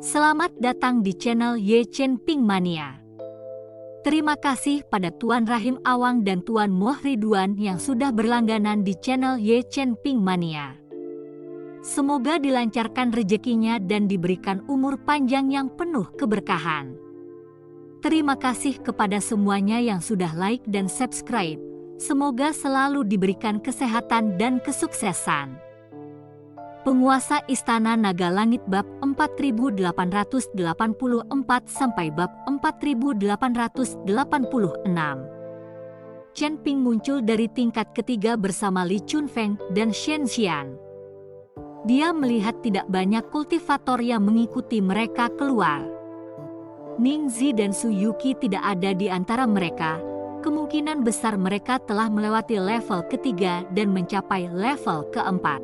Selamat datang di channel Ye Chen Ping Mania. Terima kasih pada Tuan Rahim Awang dan Tuan Moh Ridwan yang sudah berlangganan di channel Ye Chen Ping Mania. Semoga dilancarkan rezekinya dan diberikan umur panjang yang penuh keberkahan. Terima kasih kepada semuanya yang sudah like dan subscribe. Semoga selalu diberikan kesehatan dan kesuksesan. Penguasa Istana Naga Langit bab 4884 sampai bab 4886. Chen Ping muncul dari tingkat ketiga bersama Li Chunfeng dan Shen Xian. Dia melihat tidak banyak kultivator yang mengikuti mereka keluar. Ning Zi dan Su Yuqi tidak ada di antara mereka. Kemungkinan besar mereka telah melewati level ketiga dan mencapai level keempat.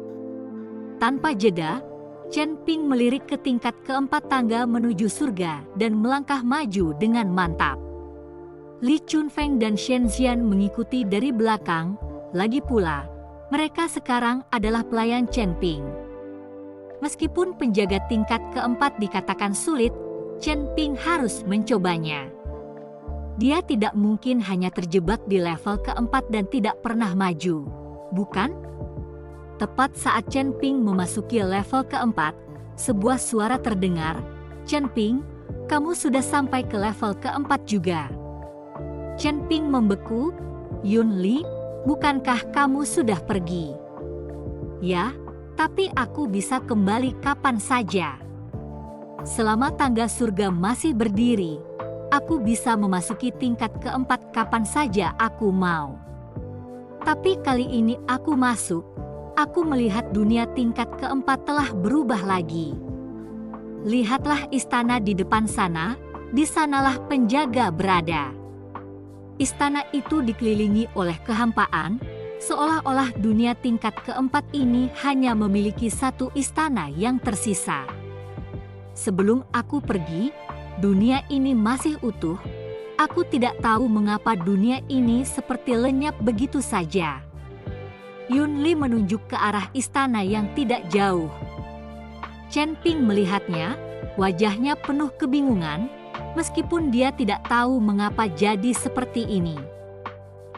Tanpa jeda, Chen Ping melirik ke tingkat keempat tangga menuju surga dan melangkah maju dengan mantap. Li Chunfeng dan Shen Xian mengikuti dari belakang, lagi pula, mereka sekarang adalah pelayan Chen Ping. Meskipun penjaga tingkat keempat dikatakan sulit, Chen Ping harus mencobanya. Dia tidak mungkin hanya terjebak di level keempat dan tidak pernah maju, bukan? Tepat saat Chen Ping memasuki level keempat, sebuah suara terdengar, "Chen Ping, kamu sudah sampai ke level keempat juga." Chen Ping membeku, "Yun Li, bukankah kamu sudah pergi?" "Ya, tapi aku bisa kembali kapan saja. Selama tangga surga masih berdiri, aku bisa memasuki tingkat keempat kapan saja aku mau. Tapi kali ini aku masuk. Aku melihat dunia tingkat keempat telah berubah lagi. Lihatlah istana di depan sana, di sanalah penjaga berada." Istana itu dikelilingi oleh kehampaan, seolah-olah dunia tingkat keempat ini hanya memiliki satu istana yang tersisa. "Sebelum aku pergi, dunia ini masih utuh. Aku tidak tahu mengapa dunia ini seperti lenyap begitu saja." Yun Li menunjuk ke arah istana yang tidak jauh. Chen Ping melihatnya, wajahnya penuh kebingungan, meskipun dia tidak tahu mengapa jadi seperti ini.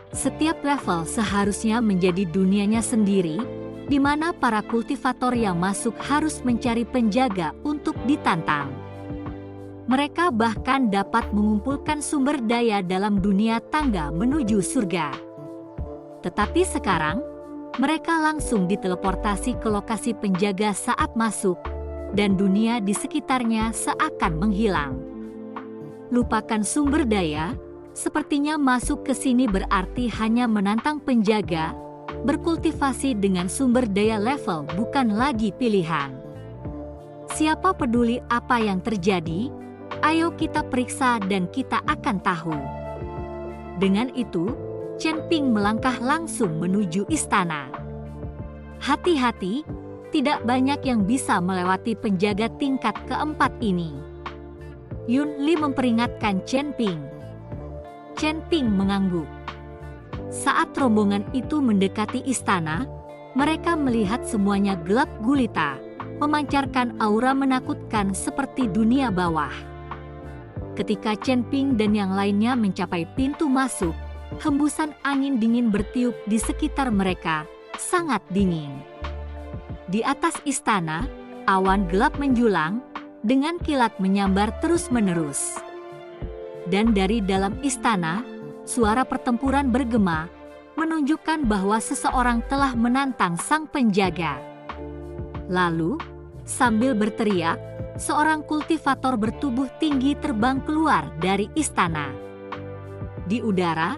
Setiap level seharusnya menjadi dunianya sendiri, di mana para kultivator yang masuk harus mencari penjaga untuk ditantang. Mereka bahkan dapat mengumpulkan sumber daya dalam dunia tangga menuju surga. Tetapi sekarang, mereka langsung diteleportasi ke lokasi penjaga saat masuk, dan dunia di sekitarnya seakan menghilang. Lupakan sumber daya, sepertinya masuk ke sini berarti hanya menantang penjaga. Berkultivasi dengan sumber daya level bukan lagi pilihan. Siapa peduli apa yang terjadi? Ayo kita periksa dan kita akan tahu. Dengan itu, Chen Ping melangkah langsung menuju istana. Hati-hati, tidak banyak yang bisa melewati penjaga tingkat keempat ini. Yun Li memperingatkan Chen Ping. Chen Ping mengangguk. Saat rombongan itu mendekati istana, mereka melihat semuanya gelap gulita, memancarkan aura menakutkan seperti dunia bawah. Ketika Chen Ping dan yang lainnya mencapai pintu masuk, hembusan angin dingin bertiup di sekitar mereka, sangat dingin. Di atas istana, awan gelap menjulang, dengan kilat menyambar terus-menerus. Dan dari dalam istana, suara pertempuran bergema, menunjukkan bahwa seseorang telah menantang sang penjaga. Lalu, sambil berteriak, seorang kultivator bertubuh tinggi terbang keluar dari istana. Di udara,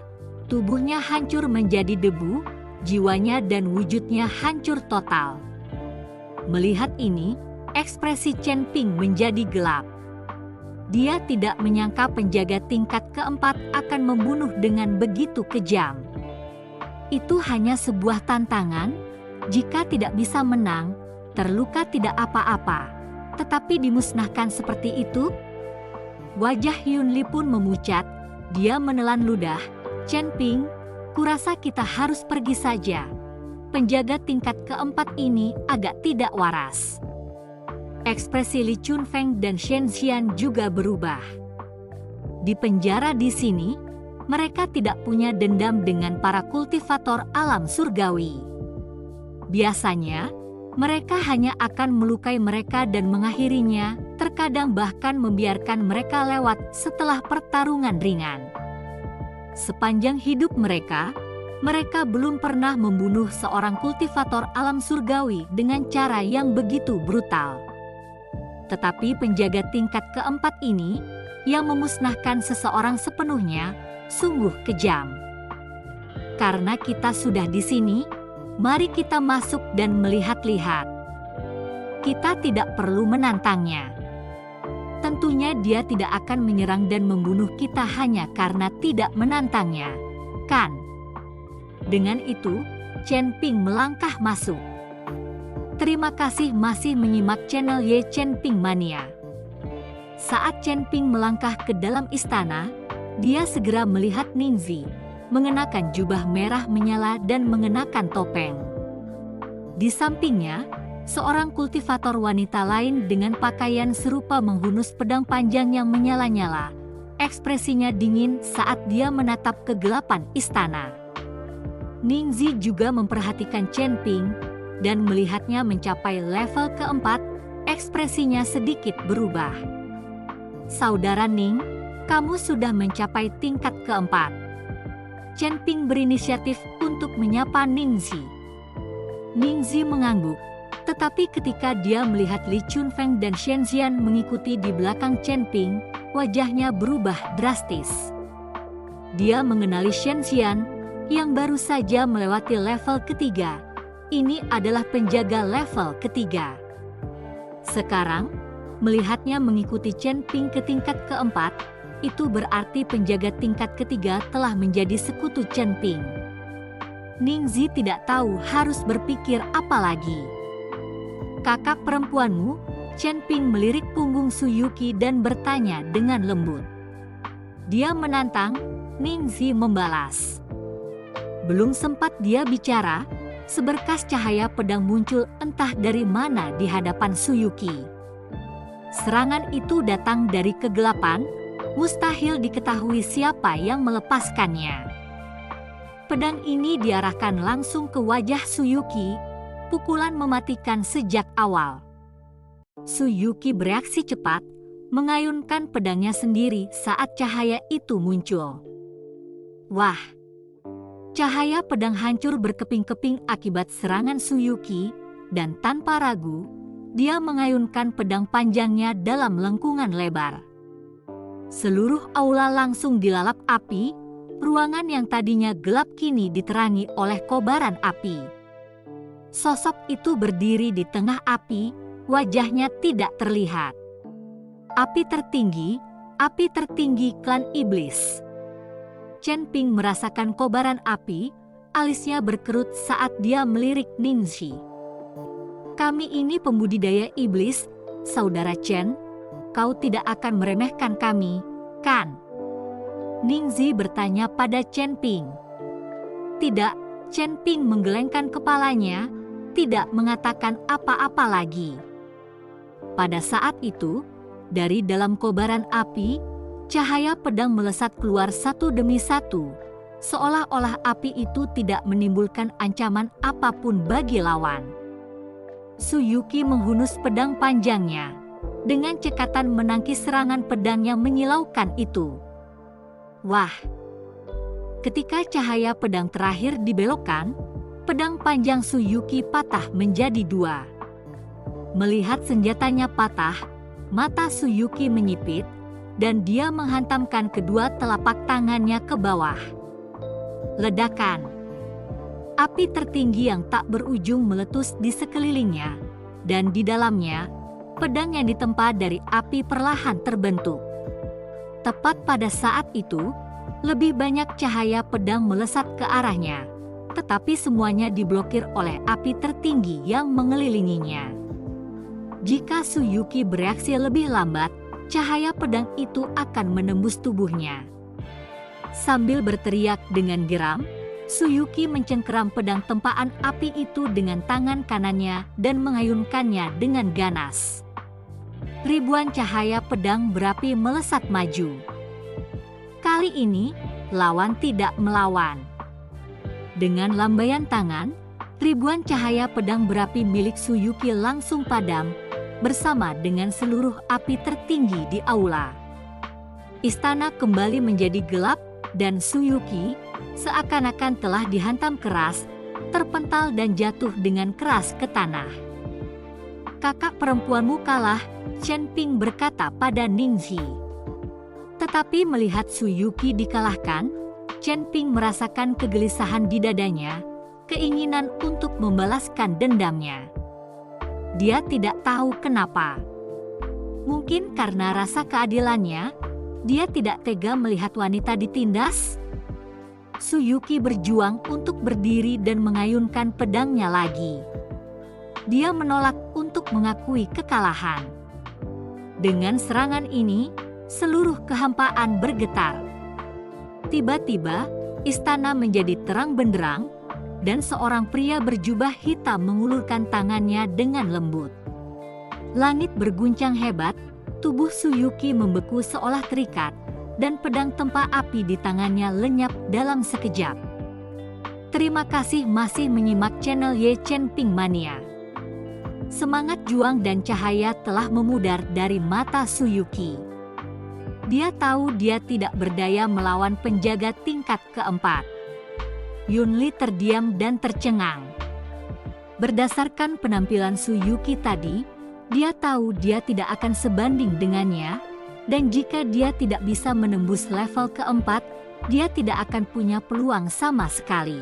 tubuhnya hancur menjadi debu, jiwanya dan wujudnya hancur total. Melihat ini, ekspresi Chen Ping menjadi gelap. Dia tidak menyangka penjaga tingkat keempat akan membunuh dengan begitu kejam. Itu hanya sebuah tantangan, jika tidak bisa menang, terluka tidak apa-apa, tetapi dimusnahkan seperti itu? Wajah Yun Li pun memucat, dia menelan ludah. "Chen Ping, kurasa kita harus pergi saja. Penjaga tingkat keempat ini agak tidak waras." ekspresi Li Chunfeng dan Shen Xian juga berubah. Di penjara di sini, mereka tidak punya dendam dengan para kultivator alam surgawi. Biasanya, mereka hanya akan melukai mereka dan mengakhirinya, terkadang bahkan membiarkan mereka lewat setelah pertarungan ringan. Sepanjang hidup mereka belum pernah membunuh seorang kultivator alam surgawi dengan cara yang begitu brutal. Tetapi penjaga tingkat keempat ini, yang memusnahkan seseorang sepenuhnya, sungguh kejam. Karena kita sudah di sini, mari kita masuk dan melihat-lihat. Kita tidak perlu menantangnya. Tentunya dia tidak akan menyerang dan membunuh kita hanya karena tidak menantangnya, kan? Dengan itu, Chen Ping melangkah masuk. Terima kasih masih menyimak channel Ye Chen Ping Mania. Saat Chen Ping melangkah ke dalam istana, dia segera melihat Ningzi, mengenakan jubah merah menyala dan mengenakan topeng. Di sampingnya, seorang kultivator wanita lain dengan pakaian serupa menghunus pedang panjang yang menyala-nyala. Ekspresinya dingin saat dia menatap kegelapan istana. Ningzi juga memperhatikan Chen Ping, dan melihatnya mencapai level keempat, ekspresinya sedikit berubah. Saudara Ning, kamu sudah mencapai tingkat keempat. Chen Ping berinisiatif untuk menyapa Ningzi. Ningzi mengangguk. Tetapi ketika dia melihat Li Chunfeng dan Shen Xian mengikuti di belakang Chen Ping, wajahnya berubah drastis. Dia mengenali Shen Xian, yang baru saja melewati level ketiga. Ini adalah penjaga level ketiga. Sekarang, melihatnya mengikuti Chen Ping ke tingkat keempat, itu berarti penjaga tingkat ketiga telah menjadi sekutu Chen Ping. Ningzi tidak tahu harus berpikir apa lagi. Kakak perempuanmu, Chen Ping melirik punggung Su Yuqi dan bertanya dengan lembut. Dia menantang, Ningzi membalas. Belum sempat dia bicara, seberkas cahaya pedang muncul entah dari mana di hadapan Su Yuqi. Serangan itu datang dari kegelapan, mustahil diketahui siapa yang melepaskannya. Pedang ini diarahkan langsung ke wajah Su Yuqi. Pukulan mematikan sejak awal. Su Yuqi bereaksi cepat, mengayunkan pedangnya sendiri saat cahaya itu muncul. Wah! Cahaya pedang hancur berkeping-keping akibat serangan Su Yuqi, dan tanpa ragu, dia mengayunkan pedang panjangnya dalam lengkungan lebar. Seluruh aula langsung dilalap api, ruangan yang tadinya gelap kini diterangi oleh kobaran api. Sosok itu berdiri di tengah api, wajahnya tidak terlihat. Api tertinggi klan iblis. Chen Ping merasakan kobaran api, alisnya berkerut saat dia melirik Ningzi. Kami ini pembudidaya iblis, saudara Chen, kau tidak akan meremehkan kami, kan? Ningzi bertanya pada Chen Ping. Tidak, Chen Ping menggelengkan kepalanya, tidak mengatakan apa-apa lagi. Pada saat itu, dari dalam kobaran api, cahaya pedang melesat keluar satu demi satu, seolah-olah api itu tidak menimbulkan ancaman apapun bagi lawan. Su Yuqi menghunus pedang panjangnya, dengan cekatan menangkis serangan pedang yang menyilaukan itu. Wah! Ketika cahaya pedang terakhir dibelokkan, pedang panjang Su Yuqi patah menjadi dua. Melihat senjatanya patah, mata Su Yuqi menyipit, dan dia menghantamkan kedua telapak tangannya ke bawah. Ledakan. Api tertinggi yang tak berujung meletus di sekelilingnya, dan di dalamnya, pedang yang ditempa dari api perlahan terbentuk. Tepat pada saat itu, lebih banyak cahaya pedang melesat ke arahnya. Tetapi semuanya diblokir oleh api tertinggi yang mengelilinginya. Jika Su Yuqi bereaksi lebih lambat, cahaya pedang itu akan menembus tubuhnya. Sambil berteriak dengan geram, Su Yuqi mencengkeram pedang tempaan api itu dengan tangan kanannya dan mengayunkannya dengan ganas. ribuan cahaya pedang berapi melesat maju. Kali ini, lawan tidak melawan. Dengan lambaian tangan, ribuan cahaya pedang berapi milik Suyuki langsung padam, bersama dengan seluruh api tertinggi di aula. Istana kembali menjadi gelap, dan Suyuki seakan-akan telah dihantam keras, terpental dan jatuh dengan keras ke tanah. "Kakak perempuanmu kalah," Chen Ping berkata pada Ningxi. Tetapi melihat Suyuki dikalahkan, Chen Ping merasakan kegelisahan di dadanya, keinginan untuk membalaskan dendamnya. Dia tidak tahu kenapa. Mungkin karena rasa keadilannya, dia tidak tega melihat wanita ditindas. Suyuki berjuang untuk berdiri dan mengayunkan pedangnya lagi. Dia menolak untuk mengakui kekalahan. Dengan serangan ini, seluruh kehampaan bergetar. Tiba-tiba, istana menjadi terang benderang, dan seorang pria berjubah hitam mengulurkan tangannya dengan lembut. Langit berguncang hebat, tubuh Suyuki membeku seolah terikat, dan pedang tempa api di tangannya lenyap dalam sekejap. Terima kasih masih menyimak channel Ye Chen Ping Mania. Semangat juang dan cahaya telah memudar dari mata Suyuki. Dia tahu dia tidak berdaya melawan penjaga tingkat keempat. Yunli terdiam dan tercengang. Berdasarkan penampilan Suyuki tadi, dia tahu dia tidak akan sebanding dengannya, dan jika dia tidak bisa menembus level keempat, dia tidak akan punya peluang sama sekali.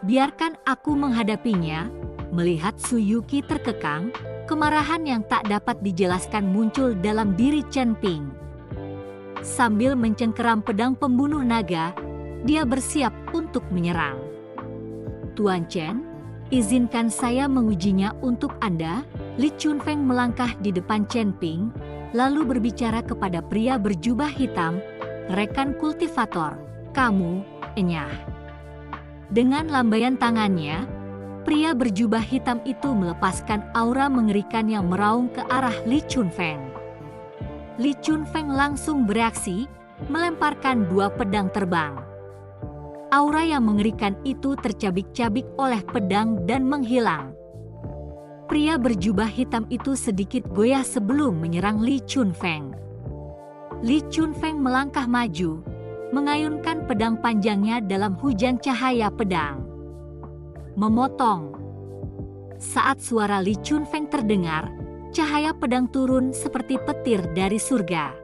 Biarkan aku menghadapinya. Melihat Suyuki terkekang, kemarahan yang tak dapat dijelaskan muncul dalam diri Chen Ping. Sambil mencengkeram pedang pembunuh naga, dia bersiap untuk menyerang. "Tuan Chen, izinkan saya mengujinya untuk Anda." Li Chunfeng melangkah di depan Chen Ping, lalu berbicara kepada pria berjubah hitam, "Rekan kultivator, kamu," enyah. Dengan lambaian tangannya, pria berjubah hitam itu melepaskan aura mengerikan yang meraung ke arah Li Chunfeng. Li Chunfeng langsung bereaksi, melemparkan dua pedang terbang. Aura yang mengerikan itu tercabik-cabik oleh pedang dan menghilang. Pria berjubah hitam itu sedikit goyah sebelum menyerang Li Chunfeng. Li Chunfeng melangkah maju, mengayunkan pedang panjangnya dalam hujan cahaya pedang. Memotong. Saat suara Li Chunfeng terdengar, cahaya pedang turun seperti petir dari surga.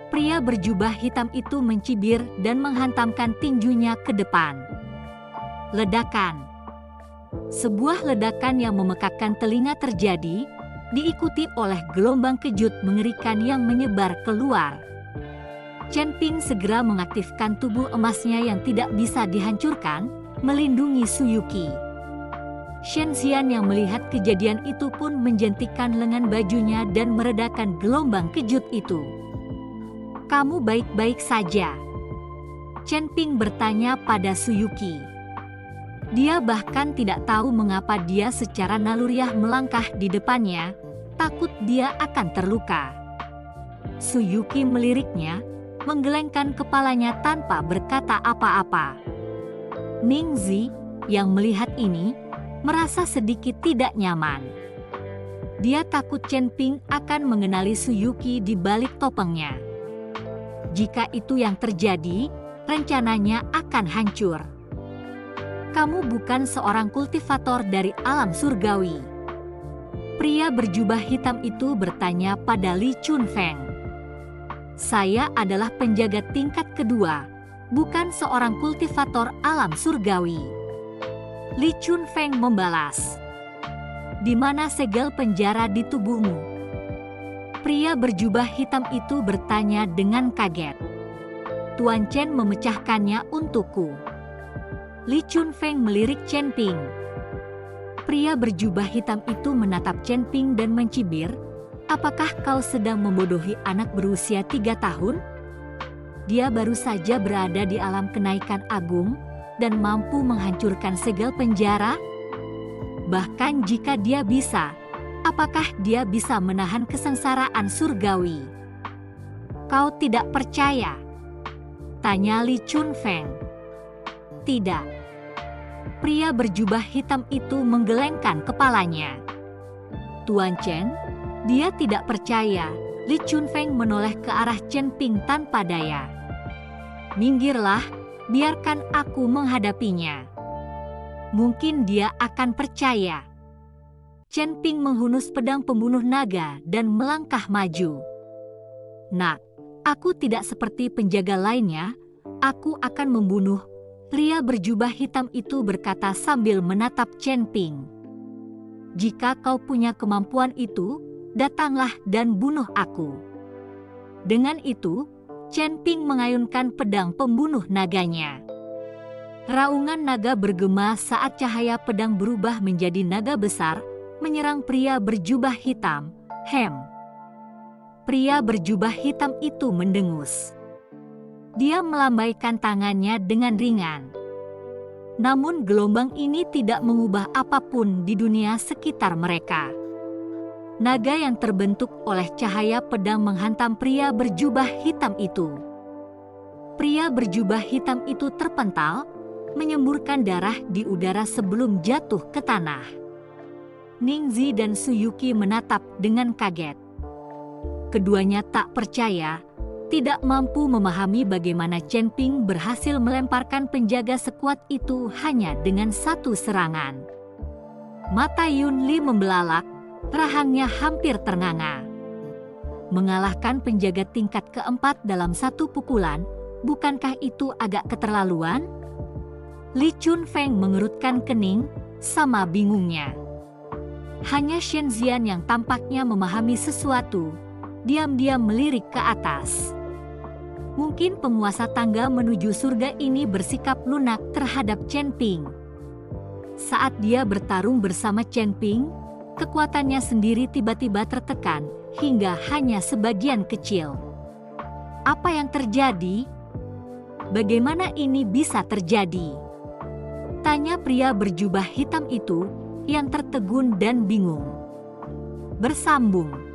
Pria berjubah hitam itu mencibir dan menghantamkan tinjunya ke depan. Ledakan. Sebuah ledakan yang memekakkan telinga terjadi, diikuti oleh gelombang kejut mengerikan yang menyebar keluar. Chen Ping segera mengaktifkan tubuh emasnya yang tidak bisa dihancurkan, melindungi Suyuki. Shen Xian yang melihat kejadian itu pun menjentikan lengan bajunya dan meredakan gelombang kejut itu. "Kamu baik-baik saja?" Chen Ping bertanya pada Suyuki. Dia bahkan tidak tahu mengapa dia secara naluriah melangkah di depannya, takut dia akan terluka. Suyuki meliriknya, menggelengkan kepalanya tanpa berkata apa-apa. Ningxi, yang melihat ini, merasa sedikit tidak nyaman. Dia takut Chen Ping akan mengenali Suyuki di balik topengnya. Jika itu yang terjadi, rencananya akan hancur. "Kamu bukan seorang kultivator dari alam surgawi?" Pria berjubah hitam itu bertanya pada Li Chunfeng. "Saya adalah penjaga tingkat kedua, bukan seorang kultivator alam surgawi." Li Chunfeng membalas. "Di mana segel penjara di tubuhmu?" Pria berjubah hitam itu bertanya dengan kaget. "Tuan Chen memecahkannya untukku." Li Chunfeng melirik Chen Ping. Pria berjubah hitam itu menatap Chen Ping dan mencibir, "Apakah kau sedang membodohi anak berusia 3 tahun? Dia baru saja berada di alam kenaikan agung dan mampu menghancurkan segel penjara. Bahkan jika dia bisa, apakah dia bisa menahan kesengsaraan surgawi? Kau tidak percaya? Tanya Li Chunfeng. Tidak. Pria berjubah hitam itu menggelengkan kepalanya. Tuan Chen, dia tidak percaya. Li Chunfeng menoleh ke arah Chen Ping tanpa daya. Minggirlah, biarkan aku menghadapinya. Mungkin dia akan percaya. Chen Ping menghunus pedang pembunuh naga dan melangkah maju. Nak, aku tidak seperti penjaga lainnya, aku akan membunuh. Pria berjubah hitam itu berkata sambil menatap Chen Ping. Jika kau punya kemampuan itu, datanglah dan bunuh aku. Dengan itu, Chen Ping mengayunkan pedang pembunuh naganya. Raungan naga bergema saat cahaya pedang berubah menjadi naga besar, menyerang pria berjubah hitam. Hem! Pria berjubah hitam itu mendengus. Dia melambaikan tangannya dengan ringan. Namun gelombang ini tidak mengubah apapun di dunia sekitar mereka. Naga yang terbentuk oleh cahaya pedang menghantam pria berjubah hitam itu. Pria berjubah hitam itu terpental, menyemburkan darah di udara sebelum jatuh ke tanah. Ningzi dan Suyuki menatap dengan kaget. Keduanya tak percaya, tidak mampu memahami bagaimana Chen Ping berhasil melemparkan penjaga sekuat itu hanya dengan satu serangan. Mata Yun Li membelalak, rahangnya hampir ternganga. Mengalahkan penjaga tingkat keempat dalam satu pukulan, bukankah itu agak keterlaluan? Li Chunfeng mengerutkan kening, sama bingungnya. Hanya Shen Xian yang tampaknya memahami sesuatu, diam-diam melirik ke atas. Mungkin penguasa tangga menuju surga ini bersikap lunak terhadap Chen Ping. Saat dia bertarung bersama Chen Ping, kekuatannya sendiri tiba-tiba tertekan hingga hanya sebagian kecil. Apa yang terjadi? Bagaimana ini bisa terjadi? Tanya pria berjubah hitam itu yang tertegun dan bingung. Bersambung.